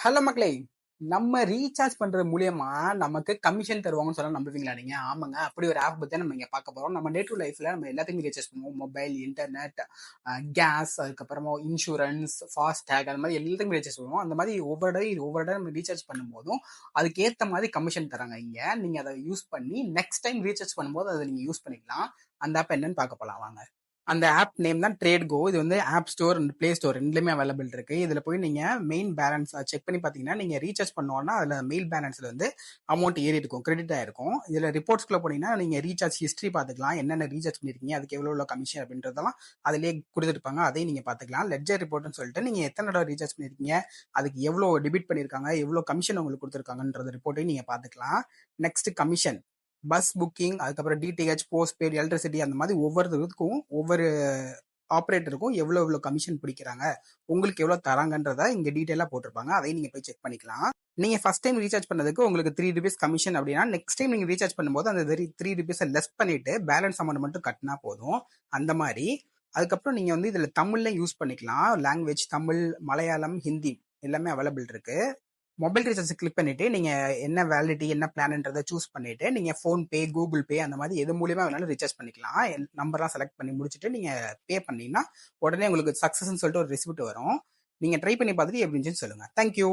Hello மக்களே! நம்ம recharge பண்றது மூலியமா நமக்கு கமிஷன் தருவாங்கன்னு சொன்னா நம்புவீங்களா நீங்க? ஆமாங்க. அப்படி ஒரு ஆப் பத்தி தான் நம்ம இங்க பார்க்க போறோம். நம்ம டே டூ லைஃப்ல நம்ம எல்லாத்தையுமே ரீசார்ஜ் பண்ணுவோம். மொபைல், இன்டர்நெட், கேஸ், அதுக்கப்புறமா இன்சூரன்ஸ், ஃபாஸ்டேக் அந்த மாதிரி எல்லாத்தையுமே ரீசார்ஜ் பண்ணுவோம். அந்த மாதிரி ஒவ்வொரு இடம் நம்ம ரீசார்ஜ் பண்ணும்போதும் அதுக்கு ஏத்த மாதிரி கமிஷன் தராங்க இங்க. நீங்க அத யூஸ் பண்ணி நெக்ஸ்ட் டைம் ரீசார்ஜ் பண்ணும்போது அத நீங்க யூஸ் பண்ணிக்கலாம். அந்த ஆப் என்னன்னு பார்க்க போலாம் வாங்க. அந்த ஆப் நேம் தான் ட்ரேட் கோ. இது வந்து app store and play store ரெண்டுலயுமே அவைலபிள் இருக்கு. இதுல போய் நீங்க மெயின் பேலன்ஸ் செக் பண்ணி பாத்தீங்கன்னா நீங்க ரீசார்ஜ் பண்ணோம்னா அதுல மெயில் பேலன்ஸ்ல வந்து அமௌண்ட் ஏறி இருக்கும், கிரெடிட் ஆயிருக்கும். இதுல ரிப்போர்ட்ஸ்குள்ள போனீங்கன்னா நீங்க ரீசார்ஜ் ஹிஸ்டரி பாத்துக்கலாம், என்னென்ன ரீசார்ஜ் பண்ணிருக்கீங்க, அதுக்கு எவ்வளவு கமிஷன் அப்படின்றதெல்லாம் அதுலயே கொடுத்துருப்பாங்க. அதையும் நீங்க பாத்துக்கலாம். லெட்ஜர் ரிப்போர்ட்னு சொல்லிட்டு நீங்க எத்தனை தடவை ரீசார்ஜ் பண்ணிருக்கீங்க, அதுக்கு எவ்வளவு டெபிட் பண்ணிருக்காங்க, எவ்வளவு கமிஷன் உங்களுக்கு கொடுத்துருக்காங்கன்றது ரிப்போர்ட்டையும் நீங்க பாத்துக்கலாம். நெக்ஸ்ட் கமிஷன், பஸ் புக்கிங், அதுக்கப்புறம் டிடிஹெச், போஸ்ட் பெய்ட், எலக்ட்ரிசிட்டி, அந்த மாதிரி ஒவ்வொருத்தருக்கும் ஒவ்வொரு ஆப்ரேட்டருக்கும் எவ்வளவு கமிஷன் பிடிக்கிறாங்க, உங்களுக்கு எவ்வளவு தராங்கன்றத இங்க டீடைலா போட்டிருப்பாங்க. அதையும் நீங்க போய் செக் பண்ணிக்கலாம். நீங்க ஃபர்ஸ்ட் டைம் ரீசார்ஜ் பண்ணதுக்கு உங்களுக்கு ₹3 கமிஷன் அப்படின்னா நெக்ஸ்ட் டைம் நீங்க ரீசார்ஜ் பண்ணும்போது அந்த ₹3 லெஸ் பண்ணிட்டு பேலன்ஸ் அமௌண்ட் மட்டும் கட்டினா போதும். அந்த மாதிரி. அதுக்கப்புறம் நீங்க வந்து இதுல தமிழ்ல யூஸ் பண்ணிக்கலாம். லாங்குவேஜ் தமிழ், மலையாளம், ஹிந்தி எல்லாமே அவைலபிள் இருக்கு. மொபைல் ரீசார்ஜ் கிளிக் பண்ணிட்டு நீங்க என்ன வேலிடிட்டி என்ன பிளான்ன்றதை சூஸ் பண்ணிட்டு நீங்க ஃபோன் பே, கூகுள் பே அந்த மாதிரி எது மூலியமா வேணாலும் ரீசார்ஜ் பண்ணிக்கலாம். நம்பர்லாம் செலக்ட் பண்ணி முடிச்சுட்டு நீங்க பே பண்ணீங்கன்னா உடனே உங்களுக்கு சக்சஸ்ன்னு சொல்லிட்டு ஒரு ரிசிப்ட் வரும். நீங்க ட்ரை பண்ணி பார்த்துட்டு எப்படி இருந்துச்சுன்னு சொல்லுங்க. தேங்க்யூ.